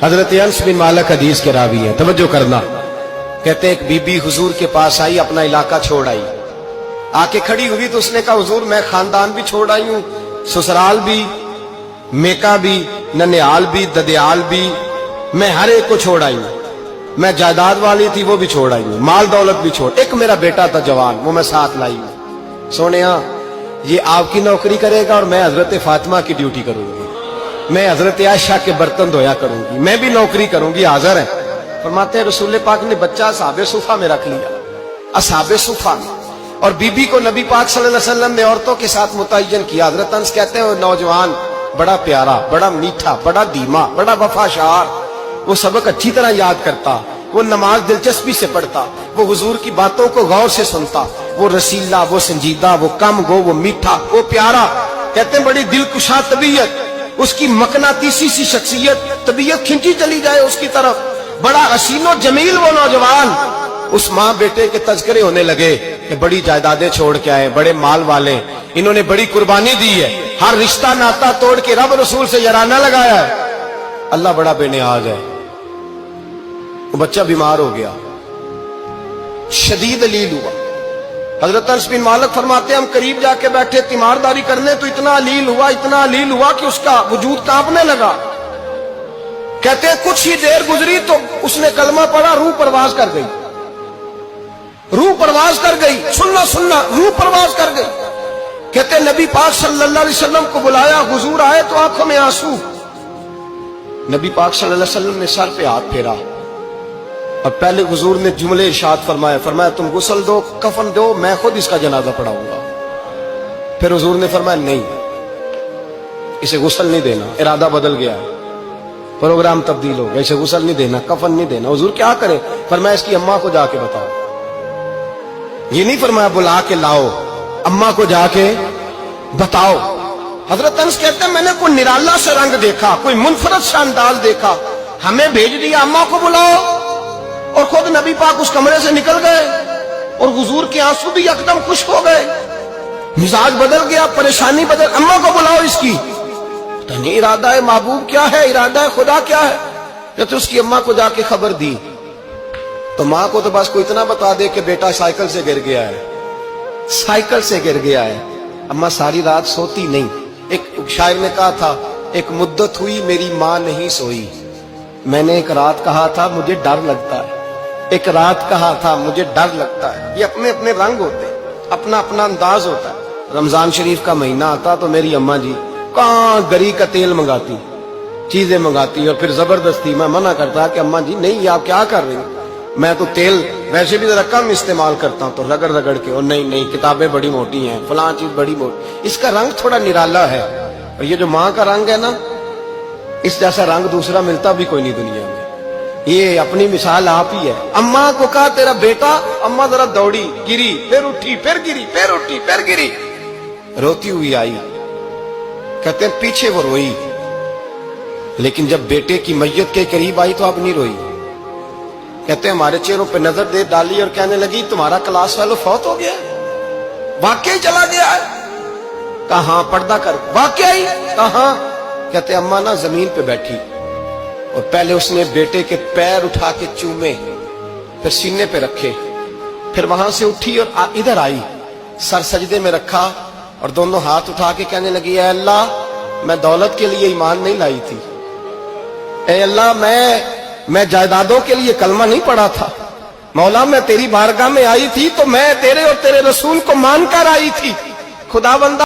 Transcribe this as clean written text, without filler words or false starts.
حضرت انس بن مالک حدیث کے راوی ہیں، توجہ کرنا. کہتے ایک بی بی حضور کے پاس آئی، اپنا علاقہ چھوڑ آئی، آ کے کھڑی ہوئی تو اس نے کہا حضور میں خاندان بھی چھوڑ آئی ہوں، سسرال بھی، میکا بھی، ننیال بھی، ددیال بھی، میں ہر ایک کو چھوڑ آئی ہوں. میں جائیداد والی تھی وہ بھی چھوڑ آئی ہوں، مال دولت بھی چھوڑ، ایک میرا بیٹا تھا جوان وہ میں ساتھ لائی ہوں. سونیا یہ آپ کی نوکری کرے گا اور میں حضرت فاطمہ کی ڈیوٹی کروں گی، میں حضرت عائشہ کے برتن دھویا کروں گی، میں بھی نوکری کروں گی. حاضر ہے. فرماتے ہیں رسول پاک نے بچہ اصحاب صفہ میں رکھ لیا، اصحاب صفہ میں، اور بی بی کو نبی پاک صلی اللہ علیہ وسلم نے عورتوں کے ساتھ متعین کیا. حضرت انس کہتے ہیں وہ نوجوان بڑا پیارا، بڑا میٹھا، بڑا دھیما، بڑا وفاشار، وہ سبق اچھی طرح یاد کرتا، وہ نماز دلچسپی سے پڑھتا، وہ حضور کی باتوں کو غور سے سنتا، وہ رسیلا، وہ سنجیدہ، وہ کم گو، وہ میٹھا، وہ پیارا. کہتے ہیں بڑی دلکشا طبیعت، اس کی مقناطیسی سی شخصیت، طبیعت کھنچی چلی جائے اس کی طرف، بڑا حسین و جمیل وہ نوجوان. اس ماں بیٹے کے تذکرے ہونے لگے کہ بڑی جائیدادیں چھوڑ کے آئے، بڑے مال والے، انہوں نے بڑی قربانی دی ہے، ہر رشتہ ناتا توڑ کے رب رسول سے یارانہ لگایا ہے، اللہ بڑا بے نیاز ہے. وہ بچہ بیمار ہو گیا، شدید علیل ہوا. حضرت انس بن مالک فرماتے ہیں ہم قریب جا کے بیٹھے تیمارداری کرنے تو اتنا علیل ہوا کہ اس کا وجود کانپنے لگا. کہتے ہیں کچھ ہی دیر گزری تو اس نے کلمہ پڑھا، روح پرواز کر گئی، روح پرواز کر گئی، سننا روح پرواز کر گئی. کہتے ہیں نبی پاک صلی اللہ علیہ وسلم کو بلایا، حضور آئے تو آنکھوں میں آنسو. نبی پاک صلی اللہ علیہ وسلم نے سر پہ ہاتھ پھیرا اور پہلے حضور نے جملے ارشاد فرمایا تم غسل دو، کفن دو، میں خود اس کا جنازہ پڑھاؤں گا. پھر حضور نے فرمایا نہیں، اسے غسل نہیں دینا، ارادہ بدل گیا ہے، پروگرام تبدیل ہو گیا، اسے غسل نہیں دینا، کفن نہیں دینا. حضور کیا کرے؟ فرمایا اس کی اماں کو جا کے بتاؤ. یہ نہیں فرمایا بلا کے لاؤ، اماں کو جا کے بتاؤ. حضرت انس کہتے ہیں میں نے کوئی نرالا سے رنگ دیکھا، کوئی منفرد سے انداز دیکھا، ہمیں بھیج دیا اماں کو بلاؤ، اور خود نبی پاک اس کمرے سے نکل گئے اور حضور کے آنسو بھی یکدم خشک ہو گئے، مزاج بدل گیا، پریشانی بدل. اماں کو بلاؤ اس کی. پتہ نہیں ارادہ ہے محبوب کیا ہے، ارادہ ہے خدا کیا ہے. جب تو اس کی اماں کو جا کے خبر دی تو ماں کو تو بس کوئی اتنا بتا دے کہ بیٹا سائیکل سے گر گیا ہے، سائیکل سے گر گیا ہے. اماں ساری رات سوتی نہیں. ایک شاعر نے کہا تھا ایک مدت ہوئی میری ماں نہیں سوئی، میں نے ایک رات کہا تھا مجھے ڈر لگتا ہے، ایک رات کہا تھا مجھے ڈر لگتا ہے. یہ اپنے اپنے رنگ ہوتے ہیں، اپنا اپنا انداز ہوتا ہے. رمضان شریف کا مہینہ آتا تو میری اماں جی کہاں گری کا تیل منگاتی، چیزیں منگاتی، اور پھر زبردستی میں منع کرتا کہ اماں جی نہیں آپ کیا کر رہی ہیں، میں تو تیل ویسے بھی ذرا کم استعمال کرتا ہوں، تو رگڑ رگڑ کے، اور نہیں کتابیں بڑی موٹی ہیں، فلاں چیز بڑی موٹی، اس کا رنگ تھوڑا نرالا ہے. اور یہ جو ماں کا رنگ ہے نا، اس جیسا رنگ دوسرا ملتا بھی کوئی نہیں دنیا میں. یہ اپنی مثال آپ ہی ہے. اماں کو کہا تیرا بیٹا، اماں ذرا دوڑی، گری، پھر اٹھی، پھر گری، پھر اٹھی، پھر گری، روتی ہوئی آئی. کہتے ہیں پیچھے وہ روئی، لیکن جب بیٹے کی میت کے قریب آئی تو اب نہیں روئی. کہتے ہیں ہمارے چہروں پہ نظر دے ڈالی اور کہنے لگی تمہارا کلاس فیلو فوت ہو گیا، واقعی چلا گیا ہے. کہاں پردہ کر، واقعی کہاں؟ کہتے ہیں اماں نا زمین پہ بیٹھی اور پہلے اس نے بیٹے کے پیر اٹھا کے چومے، پھر سینے پہ رکھے، پھر وہاں سے اٹھی اور ادھر آئی، سر سجدے میں رکھا اور دونوں ہاتھ اٹھا کے کہنے لگی اے اللہ میں دولت کے لیے ایمان نہیں لائی تھی، اے اللہ میں جائیدادوں کے لیے کلمہ نہیں پڑھا تھا، مولا میں تیری بارگاہ میں آئی تھی تو میں تیرے اور تیرے رسول کو مان کر آئی تھی. خدا بندہ